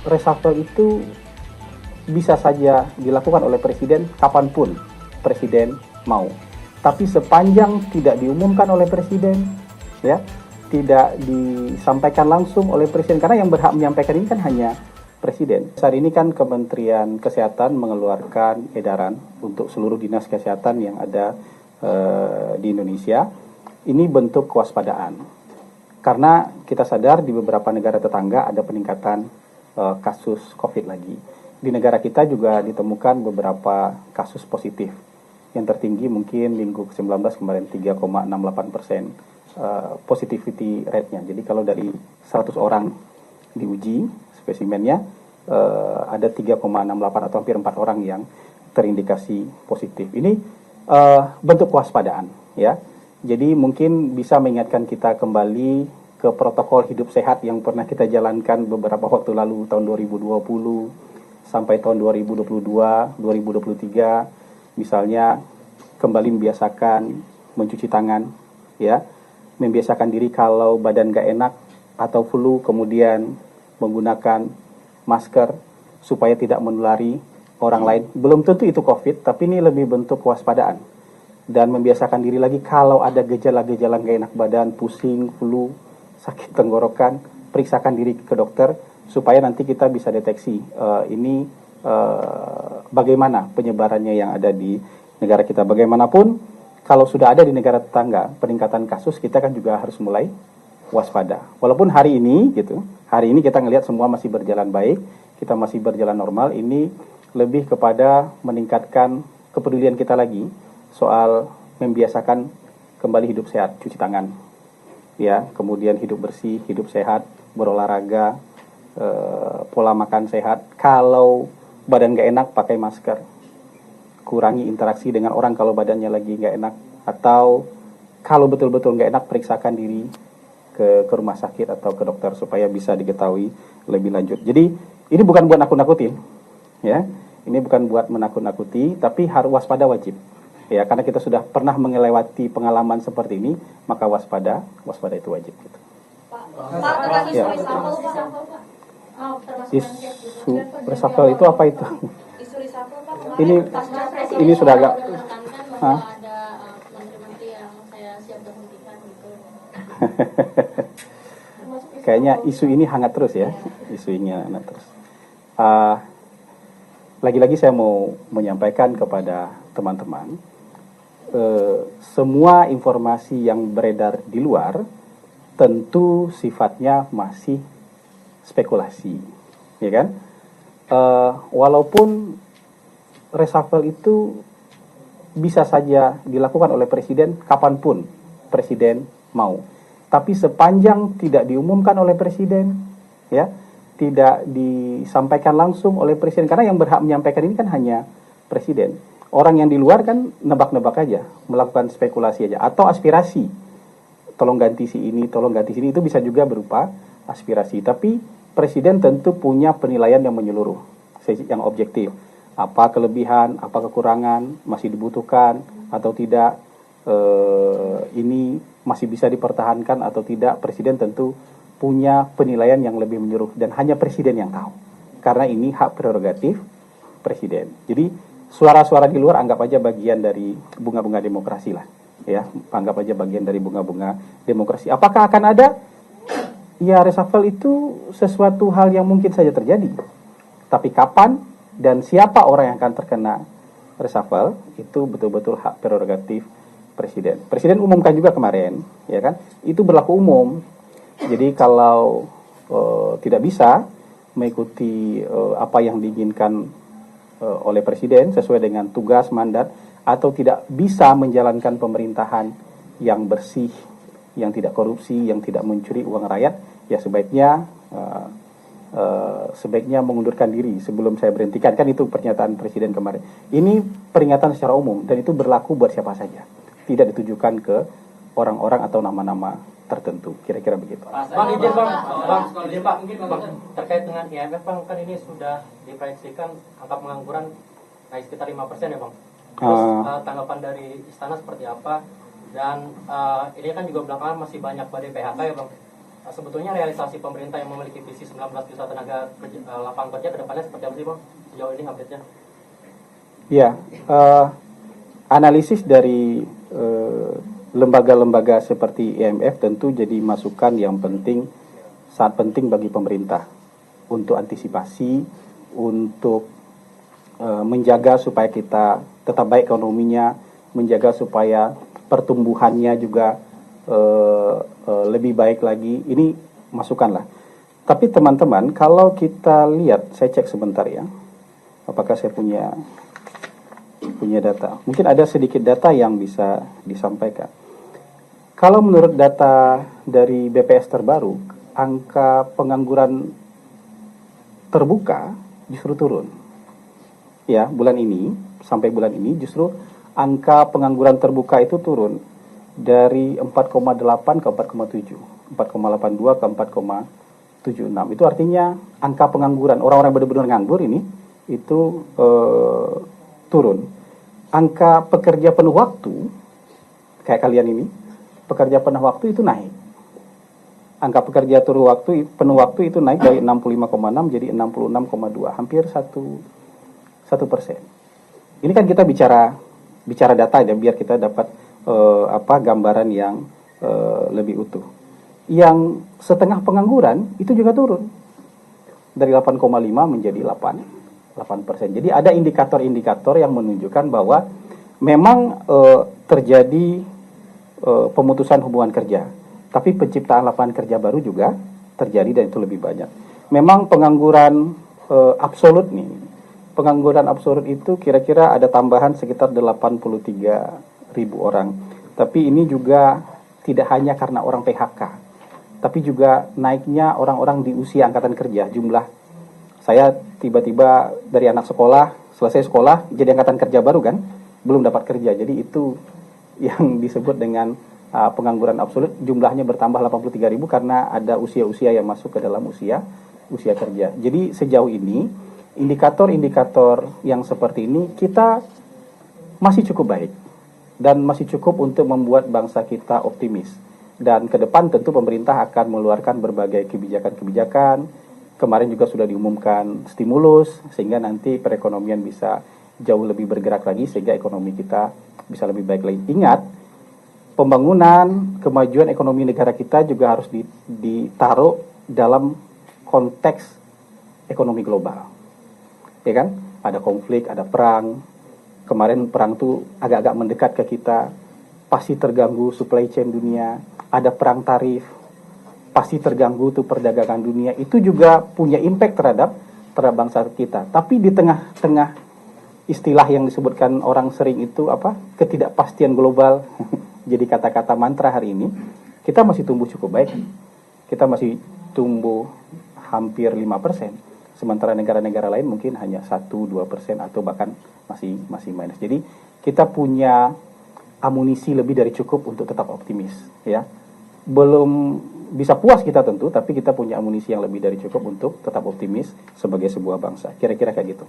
reshuffle itu bisa saja dilakukan oleh presiden kapanpun presiden mau. Tapi sepanjang tidak diumumkan oleh presiden, ya, tidak disampaikan langsung oleh presiden, karena yang berhak menyampaikan ini kan hanya presiden. Saat ini kan Kementerian Kesehatan mengeluarkan edaran untuk seluruh dinas kesehatan yang ada di Indonesia. Ini bentuk kewaspadaan. Karena kita sadar di beberapa negara tetangga ada peningkatan kasus COVID lagi. Di negara kita juga ditemukan beberapa kasus positif. Yang tertinggi mungkin minggu ke-19 kemarin 3,68% positivity rate-nya. Jadi kalau dari 100 orang diuji spesimennya, ada 3,68 atau hampir 4 orang yang terindikasi positif. Ini bentuk kewaspadaan, ya. Jadi mungkin bisa mengingatkan kita kembali ke protokol hidup sehat yang pernah kita jalankan beberapa waktu lalu, tahun 2020 sampai tahun 2022, 2023. Misalnya kembali membiasakan mencuci tangan, ya, membiasakan diri kalau badan gak enak atau flu, kemudian menggunakan masker supaya tidak menulari orang lain. Belum tentu itu COVID, tapi ini lebih bentuk kewaspadaan. Dan membiasakan diri lagi kalau ada gejala-gejala gak enak badan, pusing, flu, sakit tenggorokan, periksakan diri ke dokter supaya nanti kita bisa deteksi bagaimana penyebarannya yang ada di negara kita. Bagaimanapun kalau sudah ada di negara tetangga peningkatan kasus, kita kan juga harus mulai waspada. Walaupun hari ini kita ngelihat semua masih berjalan baik, kita masih berjalan normal. Ini lebih kepada meningkatkan kepedulian kita lagi soal membiasakan kembali hidup sehat, cuci tangan, ya, kemudian hidup bersih, hidup sehat, berolahraga, pola makan sehat. Kalau badan gak enak, pakai masker. Kurangi interaksi dengan orang kalau badannya lagi gak enak. Atau kalau betul-betul gak enak, periksakan diri ke rumah sakit atau ke dokter supaya bisa diketahui lebih lanjut. Jadi ini bukan buat nakut-nakutin, ya. Ini bukan buat menakut-nakuti, tapi harus waspada wajib. Ya, karena kita sudah pernah melewati pengalaman seperti ini, maka waspada itu wajib. Gitu. Pak, ya. Isu reshuffle itu apa itu? Isu reshuffle, Pak, ini sudah agak ada menteri-menteri yang saya siap berhentikan gitu. Kayaknya isu ini hangat terus ya. Isu ini hangat terus. Lagi-lagi saya mau menyampaikan kepada teman-teman, semua informasi yang beredar di luar tentu sifatnya masih spekulasi, ya kan? Walaupun reshuffle itu bisa saja dilakukan oleh presiden kapanpun presiden mau, tapi sepanjang tidak diumumkan oleh presiden, ya, tidak disampaikan langsung oleh presiden, karena yang berhak menyampaikan ini kan hanya presiden. Orang yang di luar kan nebak-nebak aja, melakukan spekulasi aja, atau aspirasi. Tolong ganti si ini, tolong ganti sini, itu bisa juga berupa aspirasi. Tapi presiden tentu punya penilaian yang menyeluruh, yang objektif. Apa kelebihan, apa kekurangan, masih dibutuhkan atau tidak, ini masih bisa dipertahankan atau tidak. Presiden tentu punya penilaian yang lebih menyeluruh dan hanya presiden yang tahu. Karena ini hak prerogatif presiden. Jadi suara-suara di luar anggap aja bagian dari bunga-bunga demokrasi lah, ya, anggap aja bagian dari bunga-bunga demokrasi. Apakah akan ada? Ya, reshuffle itu sesuatu hal yang mungkin saja terjadi. Tapi kapan dan siapa orang yang akan terkena reshuffle itu betul-betul hak prerogatif presiden. Presiden umumkan juga kemarin, ya kan? Itu berlaku umum. Jadi kalau tidak bisa mengikuti apa yang diinginkan oleh presiden sesuai dengan tugas mandat, atau tidak bisa menjalankan pemerintahan yang bersih, yang tidak korupsi, yang tidak mencuri uang rakyat, ya sebaiknya mengundurkan diri sebelum saya berhentikan. Kan itu pernyataan presiden kemarin. Ini peringatan secara umum dan itu berlaku buat siapa saja, tidak ditujukan ke orang-orang atau nama-nama tertentu, kira-kira begitu. Bang, izin Pak, mungkin Bang, terkait dengan IMF, Bang, kan ini sudah diproyeksikan angka pengangguran naik sekitar 5% ya, Bang. Terus tanggapan dari istana seperti apa? Dan ini kan juga belakangan masih banyak badai PHK ya, Bang. sebetulnya realisasi pemerintah yang memiliki visi 19 juta tenaga kerja, lapangan kerja ke depannya seperti apa sih Bang? Sejauh ini update-nya? Ya, analisis dari lembaga-lembaga seperti IMF tentu jadi masukan yang penting, sangat penting bagi pemerintah untuk antisipasi, untuk menjaga supaya kita tetap baik ekonominya, menjaga supaya pertumbuhannya juga lebih baik lagi. Ini masukan lah. Tapi teman-teman, kalau kita lihat, saya cek sebentar ya, apakah saya punya data. Mungkin ada sedikit data yang bisa disampaikan. Kalau menurut data dari BPS terbaru, angka pengangguran terbuka justru turun. Ya, bulan ini, sampai bulan ini justru angka pengangguran terbuka itu turun dari 4,8 ke 4,7, 4,82 ke 4,76. Itu artinya angka pengangguran, orang-orang yang benar-benar nganggur ini, itu turun. Angka pekerja penuh waktu, kayak kalian ini, pekerja penuh waktu itu naik. Angka pekerja penuh waktu itu naik dari 65,6 jadi 66,2, hampir 1%. Ini kan kita bicara data ya, biar kita dapat gambaran yang lebih utuh. Yang setengah pengangguran itu juga turun dari 8,5 menjadi 8%. Jadi ada indikator-indikator yang menunjukkan bahwa memang terjadi pemutusan hubungan kerja, tapi penciptaan lapangan kerja baru juga terjadi dan itu lebih banyak. Memang pengangguran absolut nih, pengangguran absolut itu kira-kira ada tambahan sekitar 83.000 orang. Tapi ini juga tidak hanya karena orang PHK, tapi juga naiknya orang-orang di usia angkatan kerja. Jumlah saya tiba-tiba dari anak sekolah, selesai sekolah, jadi angkatan kerja baru kan, belum dapat kerja. Jadi itu yang disebut dengan pengangguran absolut, jumlahnya bertambah 83.000 karena ada usia-usia yang masuk ke dalam usia kerja. Jadi sejauh ini, indikator-indikator yang seperti ini kita masih cukup baik dan masih cukup untuk membuat bangsa kita optimis. Dan ke depan tentu pemerintah akan mengeluarkan berbagai kebijakan-kebijakan. Kemarin juga sudah diumumkan stimulus sehingga nanti perekonomian bisa jauh lebih bergerak lagi sehingga ekonomi kita bisa lebih baik lagi. Ingat, pembangunan kemajuan ekonomi negara kita juga harus ditaruh dalam konteks ekonomi global. Ya kan? Ada konflik, ada perang. Kemarin perang itu agak-agak mendekat ke kita. Pasti terganggu supply chain dunia. Ada perang tarif. Pasti terganggu tuh perdagangan dunia. Itu juga punya impact terhadap bangsa kita. Tapi di tengah-tengah istilah yang disebutkan orang sering itu ketidakpastian global jadi kata-kata mantra hari ini, kita masih tumbuh cukup baik. Kita masih tumbuh hampir 5%. Sementara negara-negara lain mungkin hanya 1-2% atau bahkan masih minus. Jadi kita punya amunisi lebih dari cukup untuk tetap optimis, ya. Belum bisa puas kita tentu, tapi kita punya amunisi yang lebih dari cukup untuk tetap optimis sebagai sebuah bangsa. Kira-kira kayak gitu.